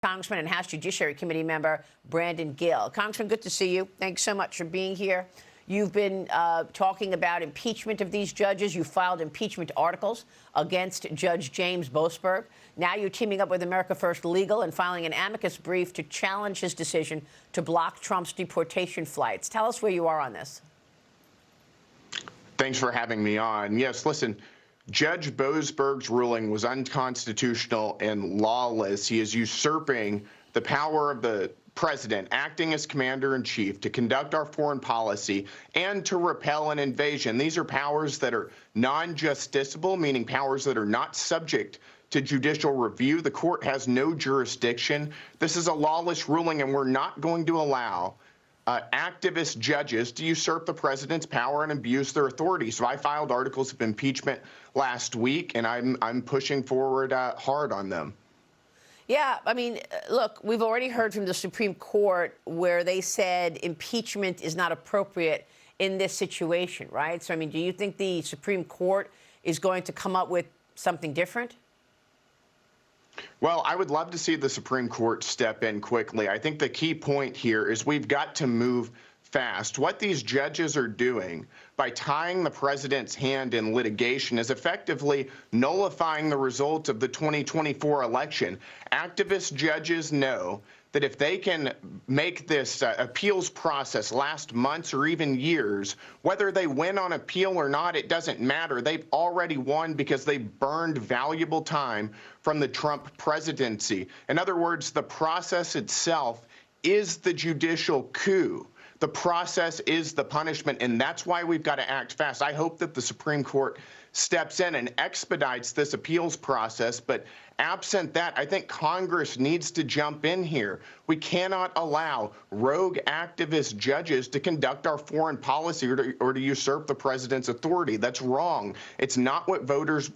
Congressman and House Judiciary Committee member Brandon Gill. Congressman, good to see you. Thanks so much for being here. You've been talking about impeachment of these judges. You filed impeachment articles against Judge James Boasberg. Now you're teaming up with America First Legal and filing an amicus brief to challenge his decision to block Trump's deportation flights. Tell us where you are on this. Thanks for having me on. Yes, listen, Judge Boasberg's ruling was unconstitutional and lawless. He is usurping the power of the president, acting as commander-in-chief, to conduct our foreign policy and to repel an invasion. These are powers that are non-justiciable, meaning powers that are not subject to judicial review. The court has no jurisdiction. This is a lawless ruling, and we're not going to allow activist judges to usurp the president's power and abuse their authority. So I filed articles of impeachment last week, and I'm pushing forward hard on them. Yeah, I mean, look, we've already heard from the Supreme Court where they said impeachment is not appropriate in this situation, right? So, I mean, do you think the Supreme Court is going to come up with something different? Well, I would love to see the Supreme Court step in quickly. I think the key point here is we've got to move fast. What these judges are doing by tying the president's hand in litigation is effectively nullifying the results of the 2024 election. Activist judges know that if they can make this appeals process last months or even years, whether they win on appeal or not, it doesn't matter. They've already won because they burned valuable time from the Trump presidency. In other words, the process itself is the judicial coup. The process is the punishment, and that's why we've got to act fast. I hope that the Supreme Court steps in and expedites this appeals process, but absent that, I think Congress needs to jump in here. We cannot allow rogue activist judges to conduct our foreign policy or to usurp the president's authority. That's wrong. It's not what voters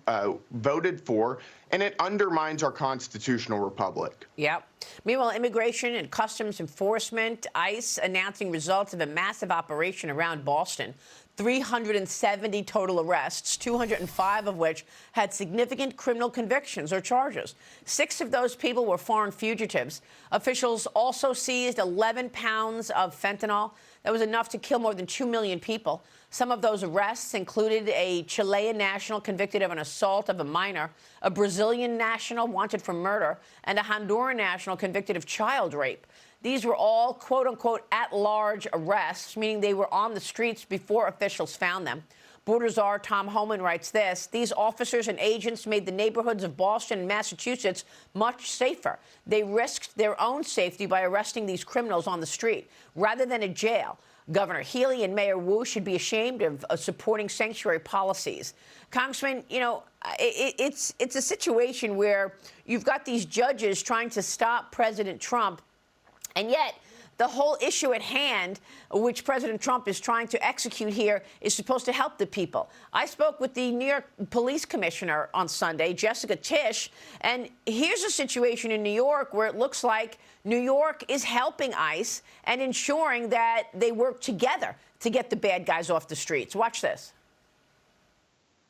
voted for, and it undermines our constitutional republic. Yep. Meanwhile, Immigration and Customs Enforcement, ICE, announcing results of a massive operation around Boston. 370 total arrests, 205 of which had significant criminal convictions or charges. 6 of those people were foreign fugitives. Officials also seized 11 pounds of fentanyl. That was enough to kill more than 2 million people. Some of those arrests included a Chilean national convicted of an assault of a minor, a Brazilian national wanted for murder, and a Honduran national convicted of child rape. These were all, quote-unquote, at-large arrests, meaning they were on the streets before officials found them. Border czar Tom Homan writes this: these officers and agents made the neighborhoods of Boston and Massachusetts much safer. They risked their own safety by arresting these criminals on the street rather than in jail. Governor Healy and Mayor Wu should be ashamed of supporting sanctuary policies. Congressman, you know, it's a situation where you've got these judges trying to stop President Trump, and yet the whole issue at hand, which President Trump is trying to execute here, is supposed to help the people. I spoke with the New York Police Commissioner on Sunday, Jessica Tisch, and here's a situation in New York where it looks like New York is helping ICE and ensuring that they work together to get the bad guys off the streets. Watch this.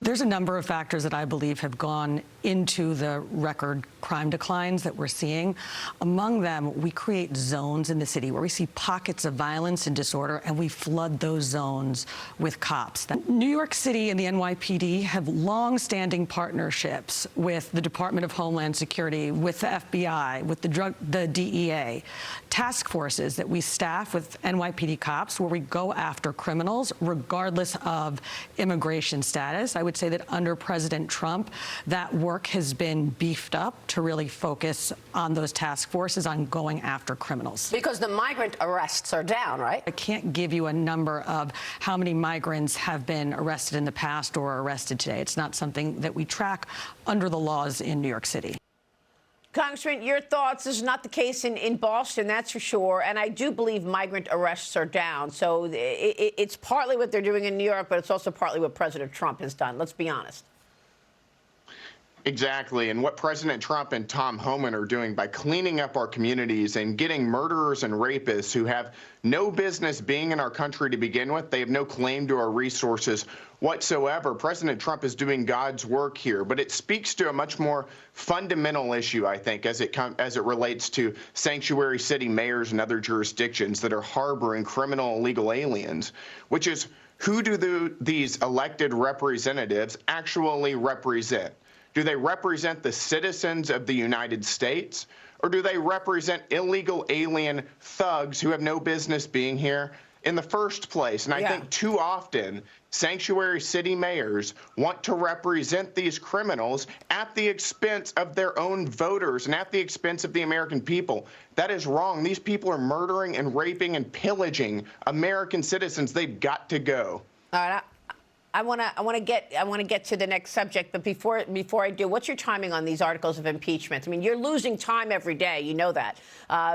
There's a number of factors that I believe have gone into the record crime declines that we're seeing. Among them, we create zones in the city where we see pockets of violence and disorder, and we flood those zones with cops. New York City and the NYPD have long-standing partnerships with the Department of Homeland Security, with the FBI, with the DEA, task forces that we staff with NYPD cops where we go after criminals regardless of immigration status. I would say that under President Trump, that work has been beefed up to really focus on those task forces on going after criminals. Because the migrant arrests are down, right? I can't give you a number of how many migrants have been arrested in the past or arrested today. It's not something that we track under the laws in New York City. Congressman, your thoughts? This is not the case in Boston, that's for sure. And I do believe migrant arrests are down. So it's partly what they're doing in New York, but it's also partly what President Trump has done. Let's be honest. Exactly. And what President Trump and Tom Homan are doing by cleaning up our communities and getting murderers and rapists who have no business being in our country to begin with, they have no claim to our resources whatsoever. President Trump is doing God's work here, but it speaks to a much more fundamental issue, I think, as it relates to sanctuary city mayors and other jurisdictions that are harboring criminal illegal aliens, which is, who do these elected representatives actually represent? Do they represent the citizens of the United States, or do they represent illegal alien thugs who have no business being here in the first place? And I think too often sanctuary city mayors want to represent these criminals at the expense of their own voters and at the expense of the American people. That is wrong. These people are murdering and raping and pillaging American citizens. They've got to go. All right. I want to get to the next subject, but before I do, what's your timing on these articles of impeachment? I mean, you're losing time every day. You know that.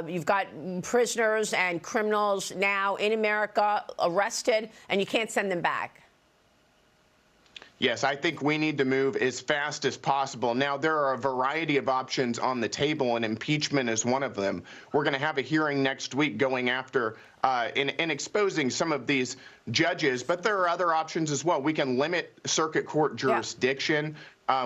You've got prisoners and criminals now in America arrested, and you can't send them back. Yes, I think we need to move as fast as possible. Now, there are a variety of options on the table, and impeachment is one of them. We're going to have a hearing next week going after and exposing some of these judges, but there are other options as well. We can limit circuit court jurisdiction.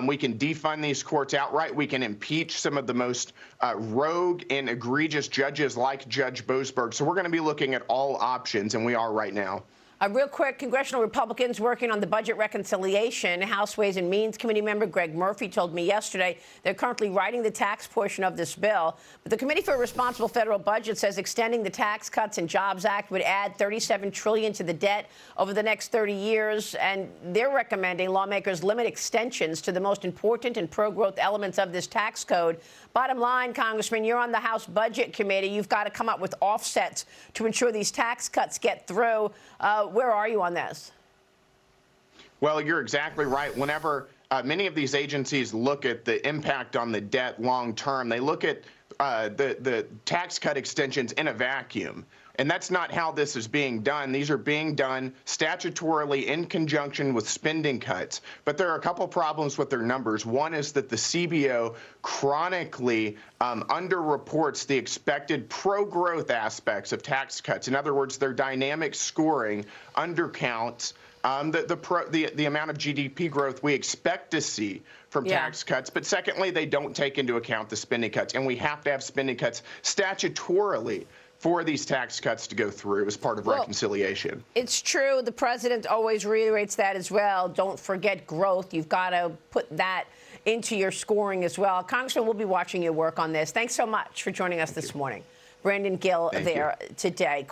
We can defund these courts outright. We can impeach some of the most rogue and egregious judges like Judge Boasberg. So we're going to be looking at all options, and we are right now. Real quick, congressional Republicans working on the budget reconciliation. House Ways and Means Committee member Greg Murphy told me yesterday they're currently writing the tax portion of this bill. But the Committee for a Responsible Federal Budget says extending the Tax Cuts and Jobs Act would add $37 trillion to the debt over the next 30 years. And they're recommending lawmakers limit extensions to the most important and pro-growth elements of this tax code. Bottom line, Congressman, you're on the House Budget Committee. You've got to come up with offsets to ensure these tax cuts get through. Where are you on this? Well, you're exactly right. Whenever many of these agencies look at the impact on the debt long term, they look at the tax cut extensions in a vacuum. And that's not how this is being done. These are being done statutorily in conjunction with spending cuts. But there are a couple problems with their numbers. One is that the CBO chronically underreports the expected pro-growth aspects of tax cuts. In other words, their dynamic scoring undercounts the amount of GDP growth we expect to see from tax cuts. But secondly, they don't take into account the spending cuts. And we have to have spending cuts statutorily for these tax cuts to go through as part of reconciliation. It's true. The president always reiterates that as well. Don't forget growth. You've got to put that into your scoring as well. Congressman, we'll be watching your work on this. Thanks so much for joining us this morning. Brandon Gill there today.